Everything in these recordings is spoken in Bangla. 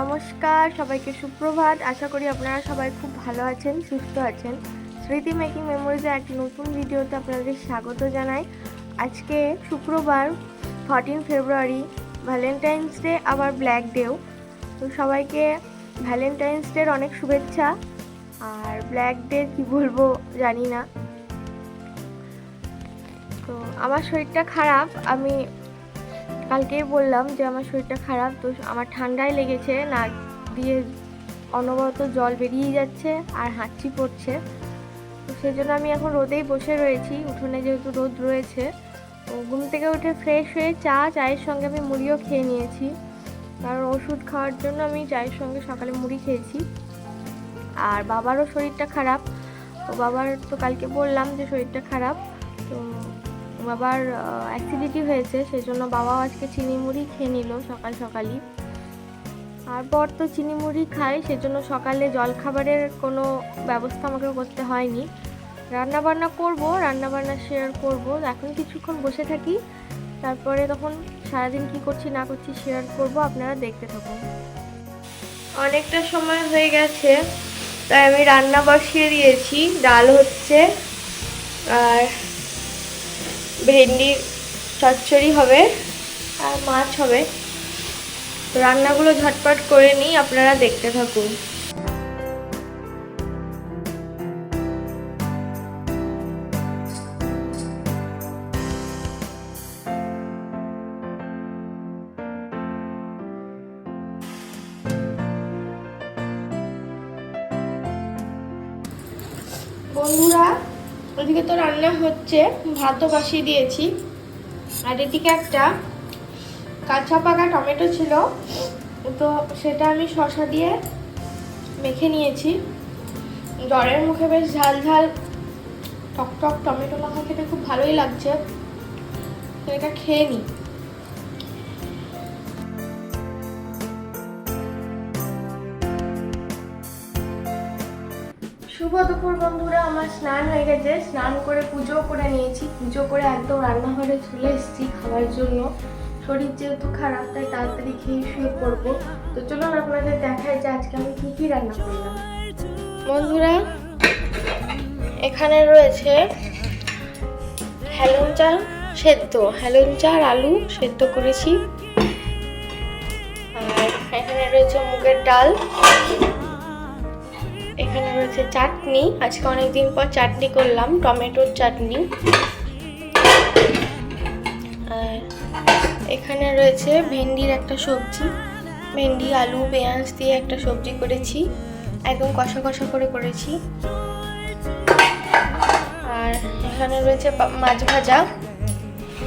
নমস্কার সবাইকে, সুপ্রভাত। আশা করি আপনারা সবাই খুব ভালো আছেন, সুস্থ আছেন। স্মৃতি মেকিং মেমোরিজে একটি নতুন ভিডিওতে আপনাদের স্বাগত জানাই। আজকে শুক্রবার 14 ফেব্রুয়ারি, ভ্যালেন্টাইন্স ডে, আবার ব্ল্যাক ডেও। তো সবাইকে ভ্যালেন্টাইন্স ডের অনেক শুভেচ্ছা। আর ব্ল্যাক ডে কি বলবো জানি না। তো আমার শরীরটা খারাপ, আমি কালকেই বললাম যে আমার শরীরটা খারাপ। তো আমার ঠান্ডায় লেগেছে, নাক দিয়ে অনবরত জল বেরিয়ে যাচ্ছে আর হাঁচি পড়ছে। তো সেই জন্য আমি এখন রোদেই বসে রয়েছি, উঠোনে যেহেতু রোদ রয়েছে। তো ঘুম থেকে উঠে ফ্রেশ হয়ে চায়ের সঙ্গে আমি মুড়িও খেয়ে নিয়েছি, কারণ ওষুধ খাওয়ার জন্য আমি চায়ের সঙ্গে সকালে মুড়ি খেয়েছি। আর বাবারও শরীরটা খারাপ, তো বাবার তো কালকে বললাম যে শরীরটা খারাপ। তো বাবার অ্যাসিডিটি হয়েছে, সেই জন্য বাবাও আজকে চিনি মুড়ি খেয়ে নিল সকাল সকালই। আর বর তো চিনি মুড়ি খায়, সেজন্য সকালে জলখাবারের কোনো ব্যবস্থা আমাকে করতে হয়নি। রান্নাবান্না করব, রান্নাবান্না শেয়ার করব। এখন কিছুক্ষণ বসে থাকি, তারপরে তখন সারাদিন কি করছি না করছি শেয়ার করব, আপনারা দেখতে থাকুন। অনেকটা সময় হয়ে গেছে, তাই আমি রান্না বসিয়ে দিয়েছি। ডাল হচ্ছে আর ভেন্ডির চচ্চড়ি হবে আর মাছ হবে। তো রান্নাগুলো ঝটপট করে নিই, আপনারা দেখতে থাকুন। বন্ধুরা, ওদিকে তো রান্না হচ্ছে, ভাতও বসিয়ে দিয়েছি। আর এদিকে একটা কাঁচা পাকা টমেটো ছিল, তো সেটা আমি শসা দিয়ে মেখে নিয়েছি। জ্বরের মুখে বেশ ঝাল ঝাল টক টক টমেটো মাখা খেতে খুব ভালোই লাগছে, তো এটা খেয়ে নিই। শুভ দুপুর বন্ধুরা, আমার স্নান হয়ে গেছে, স্নান করে পুজো করে নিয়েছি। পুজো করে একদম রান্নাঘরে চলে এসেছি খাওয়ার জন্য। শরীর যেহেতু খারাপ, তাই তাড়াতাড়ি খেয়ে শুয়ে পড়বো। তো চলুন আপনাদের দেখাই যে আজকে আমি কি রান্না করলাম। বন্ধুরা, এখানে রয়েছে হেলেঞ্চা সেদ্ধ, হেলেঞ্চা আর আলু সেদ্ধ করেছি। আর এখানে রয়েছে মুগের ডাল, এখানে রয়েছে চাটনি। আজকে অনেকদিন পর চাটনি করলাম, টমেটোর চাটনি। আর এখানে রয়েছে ভেন্ডির একটা সবজি, ভেন্ডি আলু পেঁয়াজ দিয়ে একটা সবজি করেছি, একদম কষা কষা করে করেছি। আর এখানে রয়েছে মাছ ভাজা,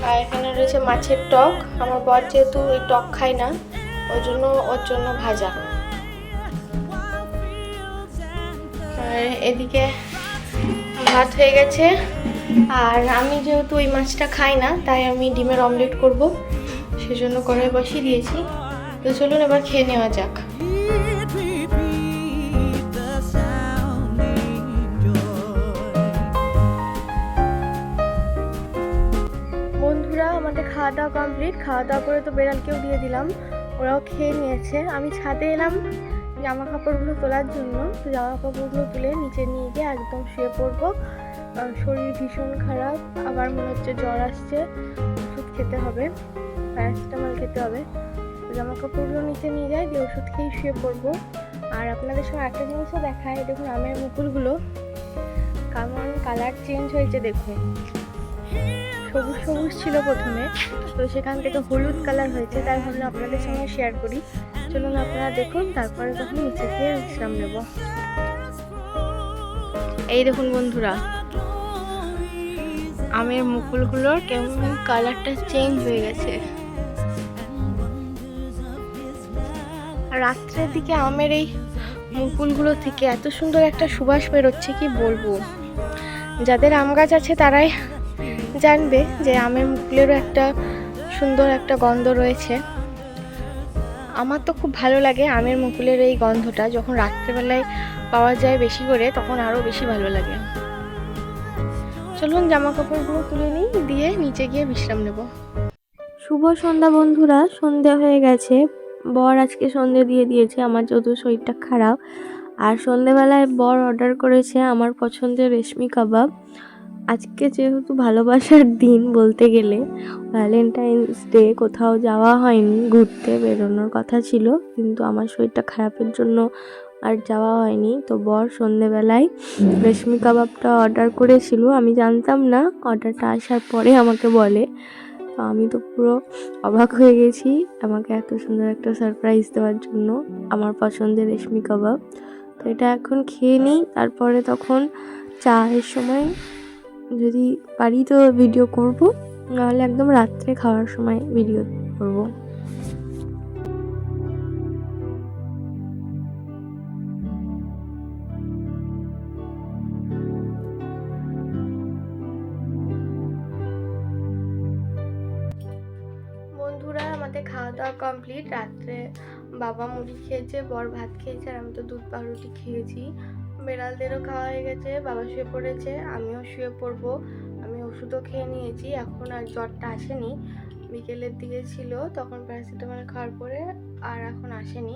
আর এখানে রয়েছে মাছের টক। আমার বর যেহেতু ওই টক খায় না, ওর জন্য ভাজা। আর এদিকে ভাত হয়ে গেছে। আর আমি যেহেতু ওই মাছটা খাই না, তাই আমি ডিমের অমলেট করব, সেজন্য কড়াই বসিয়ে দিয়েছি। তো চলুন এবার খেয়ে নেওয়া যাক। বন্ধুরা, আমাদের খাওয়া দাওয়া কমপ্লিট। খাওয়া দাওয়া করে তো বেড়ালকেও দিয়ে দিলাম, ওরাও খেয়ে নিয়েছে। আমি ছাদে এলাম জামা কাপড়গুলো তোলার জন্য। তো জামা কাপড়গুলো তুলে নিচে নিয়ে গিয়ে একদম শুয়ে পড়বো। শরীর ভীষণ খারাপ, আবার মনে হচ্ছে জ্বর আসছে, ওষুধ খেতে হবে, প্যারাসিটামল খেতে হবে। তো জামা কাপড়গুলো নিচে নিয়ে যাই, দিয়ে ওষুধ খেয়েই শুয়ে পড়বো। আর আপনাদের সঙ্গে একটা জিনিসও দেখায়, দেখুন আমের মুকুলগুলো কেমন কালার চেঞ্জ হয়েছে। দেখুন, সবুজ সবুজ ছিল প্রথমে, তো সেখান থেকে হলুদ কালার হয়েছে, তাই ভাবলাম আপনাদের সঙ্গে শেয়ার করি। চলুন আপনারা দেখুন, তারপরে তখন নিচে গিয়ে বিশ্রাম নেব। এই দেখুন বন্ধুরা, আমের মুকুলগুলোর কেমন কালারটা চেঞ্জ হয়ে গেছে। রাত্রের দিকে আমের এই মুকুলগুলো থেকে এত সুন্দর একটা সুবাস বেরোচ্ছে, কি বলবো। যাদের আম গাছ আছে তারাই জানবে যে আমের মুকুলেরও একটা সুন্দর একটা গন্ধ রয়েছে। আমার তো খুব ভালো লাগে আমের মুকুলের এই গন্ধটা। যখন রাত্রেবেলায় পাওয়া যায় বেশি করে, তখন আরও বেশি ভালো লাগে। চলুন জামা কাপড়গুলো তুলে নিই, দিয়ে নিচে গিয়ে বিশ্রাম নেব। শুভ সন্ধ্যা বন্ধুরা, সন্ধ্যা হয়ে গেছে। বর আজকে সন্ধে দিয়ে দিয়েছে আমার যেহেতু শরীরটা খারাপ। আর সন্ধেবেলায় বর অর্ডার করেছে আমার পছন্দের রেশমি কাবাব। আজকে যেহেতু ভালোবাসার দিন বলতে গেলে, ভ্যালেন্টাইন্স ডে, কোথাও যাওয়া হয়নি, ঘুরতে বেরোনোর কথা ছিল কিন্তু আমার শরীরটা খারাপের জন্য আর যাওয়া হয়নি। তো বর সন্ধেবেলায় রেশমি কাবাবটা অর্ডার করেছিল, আমি জানতাম না, অর্ডারটা আসার পরে আমাকে বলে। তো আমি তো পুরো অবাক হয়ে গেছি আমাকে এত সুন্দর একটা সারপ্রাইজ দেওয়ার জন্য, আমার পছন্দের রেশমি কাবাব। তো এটা এখন খেয়ে নিই, তারপরে তখন চায়ের সময় যদি পারি তো ভিডিও করব, নাহলে একদম রাত্রে খাওয়ার সময় ভিডিও করব। বন্ধুরা, আমাদের খাওয়া দাওয়া কমপ্লিট। রাত্রে বাবা মুড়ি খেয়েছে, বর ভাত খেয়েছে, আর আমি তো দুধ পাউরুটি খেয়েছি। বেড়ালদেরও খাওয়া হয়ে গেছে, বাবা শুয়ে পড়েছে, আমিও শুয়ে পড়বো। আমি ওষুধও খেয়ে নিয়েছি, এখন আর জ্বরটা আসেনি। বিকেলের দিকে ছিল, তখন প্যারাসিটামল খাওয়ার পরে আর এখন আসেনি।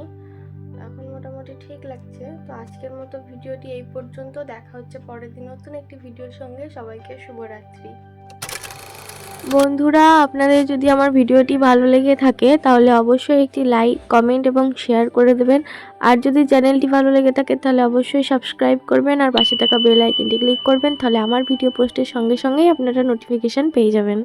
এখন মোটামুটি ঠিক লাগছে। তো আজকের মতো ভিডিওটি এই পর্যন্ত। দেখা হচ্ছে পরের দিন নতুন একটি ভিডিওর সঙ্গে। সবাইকে শুভরাত্রি। বন্ধুরা, আপনাদের যদি আমার ভিডিওটি ভালো লেগে থাকে তাহলে অবশ্যই একটি লাইক, কমেন্ট এবং শেয়ার করে দেবেন। আর যদি চ্যানেলটি ভালো লেগে থাকে তাহলে অবশ্যই সাবস্ক্রাইব করবেন আর পাশে থাকা বেল আইকনটি ক্লিক করবেন, তাহলে আমার ভিডিও পোস্টের সঙ্গে সঙ্গেই আপনারা নোটিফিকেশান পেয়ে যাবেন।